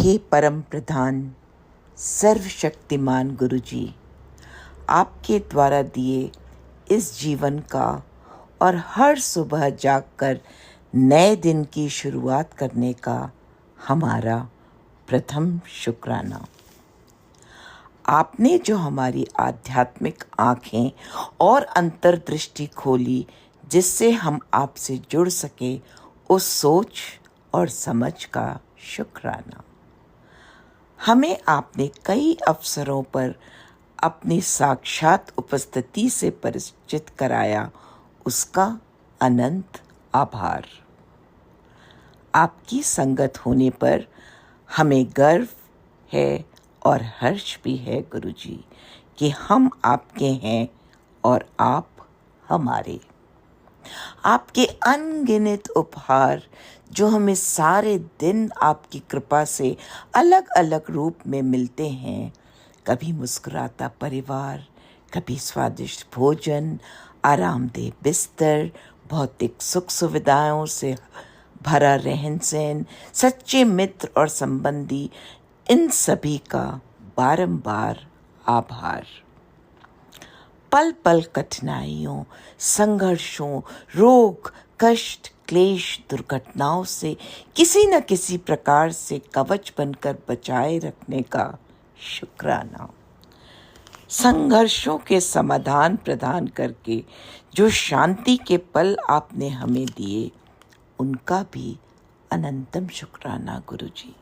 हे परम प्रधान सर्वशक्तिमान गुरु जी, आपके द्वारा दिए इस जीवन का और हर सुबह जागकर नए दिन की शुरुआत करने का हमारा प्रथम शुक्राना। आपने जो हमारी आध्यात्मिक आँखें और अंतर्दृष्टि खोली, जिससे हम आपसे जुड़ सके, उस सोच और समझ का शुक्राना। हमें आपने कई अवसरों पर अपनी साक्षात उपस्थिति से परिचित कराया, उसका अनंत आभार। आपकी संगत होने पर हमें गर्व है और हर्ष भी है गुरुजी कि हम आपके हैं और आप हमारे। आपके अनगिनत उपहार जो हमें सारे दिन आपकी कृपा से अलग अलग रूप में मिलते हैं, कभी मुस्कुराता परिवार, कभी स्वादिष्ट भोजन, आरामदेह बिस्तर, भौतिक सुख सुविधाओं से भरा रहन सहन, सच्चे मित्र और संबंधी, इन सभी का बारंबार आभार। पल पल कठिनाइयों, संघर्षों, रोग, कष्ट, क्लेश, दुर्घटनाओं से किसी न किसी प्रकार से कवच बनकर बचाए रखने का शुक्राना। संघर्षों के समाधान प्रदान करके जो शांति के पल आपने हमें दिए, उनका भी अनंतम शुक्राना गुरुजी।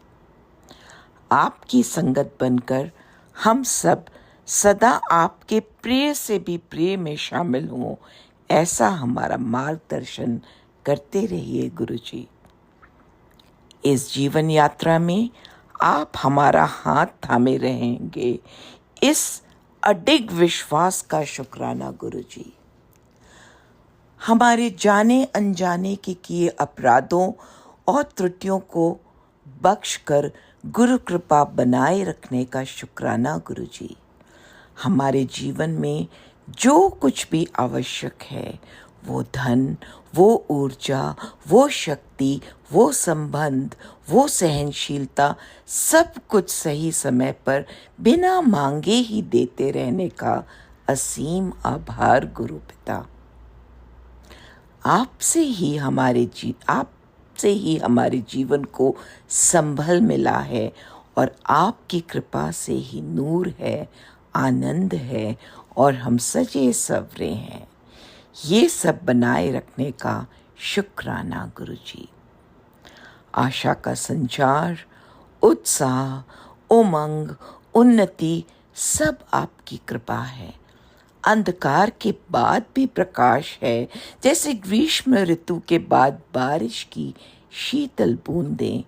आपकी संगत बनकर हम सब सदा आपके प्रिय से भी प्रिय में शामिल हों, ऐसा हमारा मार्गदर्शन करते रहिए गुरुजी। इस जीवन यात्रा में आप हमारा हाथ थामे रहेंगे, इस अडिग विश्वास का शुक्राना गुरुजी। हमारे जाने अनजाने के किए अपराधों और त्रुटियों को बख्श कर गुरु कृपा बनाए रखने का शुक्राना गुरुजी। हमारे जीवन में जो कुछ भी आवश्यक है, वो धन, वो ऊर्जा, वो शक्ति, वो संबंध, वो सहनशीलता, सब कुछ सही समय पर बिना मांगे ही देते रहने का असीम आभार गुरु पिता। आपसे ही हमारे जीवन को संभल मिला है और आपकी कृपा से ही नूर है, आनंद है और हम सजे सवरे हैं। ये सब बनाए रखने का शुक्राना गुरुजी। आशा का संचार, उत्साह, उमंग, उन्नति सब आपकी कृपा है। अंधकार के बाद भी प्रकाश है, जैसे ग्रीष्म ऋतु के बाद बारिश की शीतल बूंदें।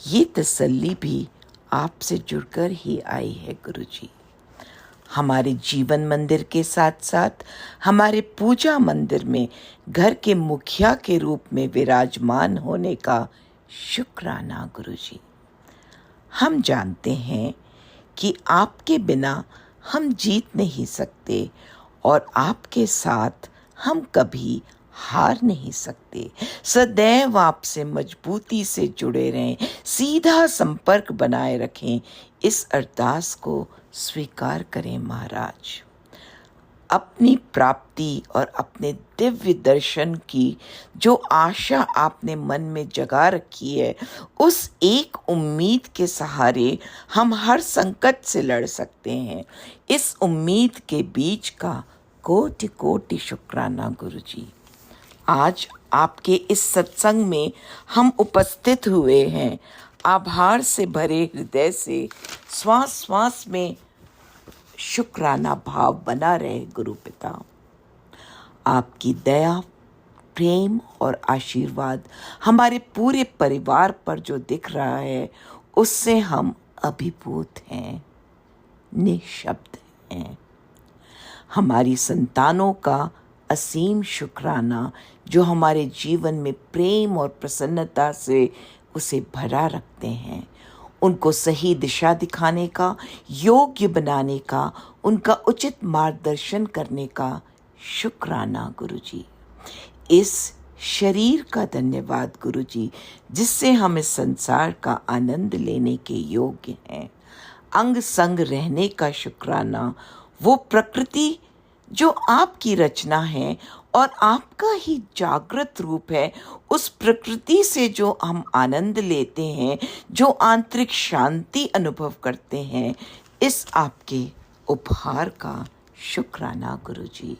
ये तसल्ली भी आपसे जुड़कर ही आई है गुरुजी। हमारे जीवन मंदिर के साथ साथ हमारे पूजा मंदिर में घर के मुखिया के रूप में विराजमान होने का शुक्राना गुरुजी। हम जानते हैं कि आपके बिना हम जीत नहीं सकते और आपके साथ हम कभी हार नहीं सकते। सदैव आपसे मजबूती से जुड़े रहें, सीधा संपर्क बनाए रखें, इस अरदास को स्वीकार करें महाराज। अपनी प्राप्ति और अपने दिव्य दर्शन की जो आशा आपने मन में जगा रखी है, उस एक उम्मीद के सहारे हम हर संकट से लड़ सकते हैं। इस उम्मीद के बीच का कोटि कोटि शुक्राना गुरुजी। आज आपके इस सत्संग में हम उपस्थित हुए हैं। आभार से भरे हृदय से श्वास श्वास में शुक्राना भाव बना रहे गुरु पिता। आपकी दया, प्रेम और आशीर्वाद हमारे पूरे परिवार पर जो दिख रहा है, उससे हम अभिभूत हैं, निःशब्द हैं। हमारी संतानों का असीम शुक्राना जो हमारे जीवन में प्रेम और प्रसन्नता से उसे भरा रखते हैं। उनको सही दिशा दिखाने का, योग्य बनाने का, उनका उचित मार्गदर्शन करने का शुक्राना गुरुजी। इस शरीर का धन्यवाद गुरु जी, जिससे हम इस संसार का आनंद लेने के योग्य हैं। अंग संग रहने का शुक्राना, वो प्रकृति जो आपकी रचना है और आपका ही जागृत रूप है, उस प्रकृति से जो हम आनंद लेते हैं, जो आंतरिक शांति अनुभव करते हैं, इस आपके उपहार का शुक्राना गुरु जी।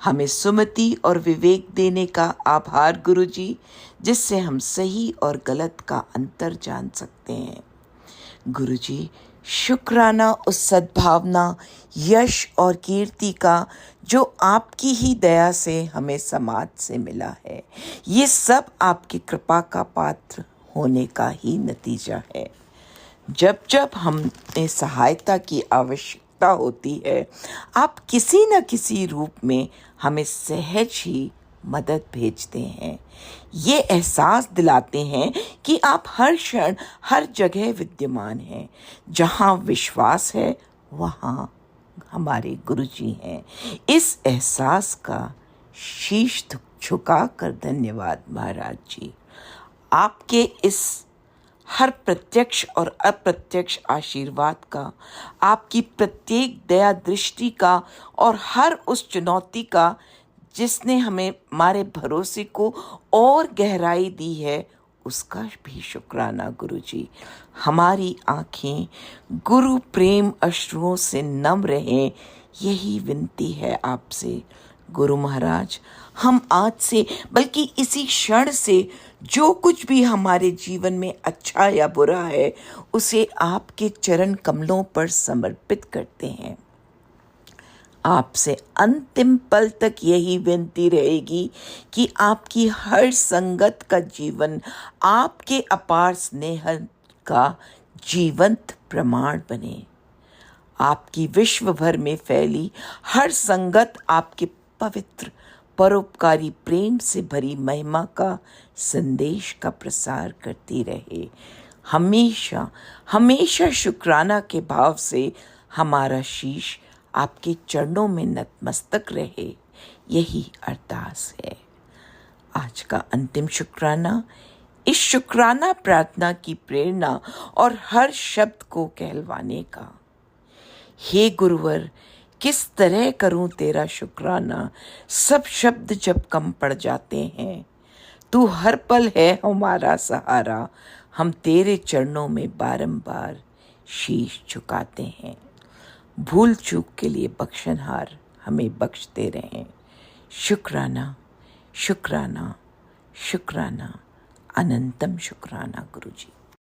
हमें सुमति और विवेक देने का आभार गुरु जी, जिससे हम सही और गलत का अंतर जान सकते हैं। गुरु जी, शुक्राना उस सद्भावना, यश और कीर्ति का जो आपकी ही दया से हमें समाज से मिला है। ये सब आपकी कृपा का पात्र होने का ही नतीजा है। जब जब हमें सहायता की आवश्यकता होती है, आप किसी न किसी रूप में हमें सहज ही मदद भेजते हैं। ये एहसास दिलाते हैं कि आप हर क्षण हर जगह विद्यमान हैं। जहाँ विश्वास है वहाँ हमारे गुरुजी हैं। इस एहसास का शीश झुका कर धन्यवाद महाराज जी। आपके इस हर प्रत्यक्ष और अप्रत्यक्ष आशीर्वाद का, आपकी प्रत्येक दया दृष्टि का और हर उस चुनौती का जिसने हमें हमारे भरोसे को और गहराई दी है, उसका भी शुक्राना गुरु जी। हमारी आँखें गुरु प्रेम अश्रुओं से नम रहें, यही विनती है आपसे गुरु महाराज। हम आज से बल्कि इसी क्षण से जो कुछ भी हमारे जीवन में अच्छा या बुरा है, उसे आपके चरण कमलों पर समर्पित करते हैं। आपसे अंतिम पल तक यही विनती रहेगी कि आपकी हर संगत का जीवन आपके अपार स्नेह का जीवंत प्रमाण बने। आपकी विश्व भर में फैली हर संगत आपके पवित्र परोपकारी प्रेम से भरी महिमा का संदेश का प्रसार करती रहे। हमेशा हमेशा शुक्राना के भाव से हमारा शीश आपके चरणों में नतमस्तक रहे, यही अरदास है। आज का अंतिम शुक्राना, इस शुक्राना प्रार्थना की प्रेरणा और हर शब्द को कहलवाने का। हे गुरुवर, किस तरह करूं तेरा शुक्राना, सब शब्द जब कम पड़ जाते हैं। तू हर पल है हमारा सहारा, हम तेरे चरणों में बारंबार शीश झुकाते हैं। भूल चूक के लिए बख्शनहार हमें बख्शते रहें। शुक्राना शुक्राना शुक्राना, अनंतम शुक्राना गुरु जी।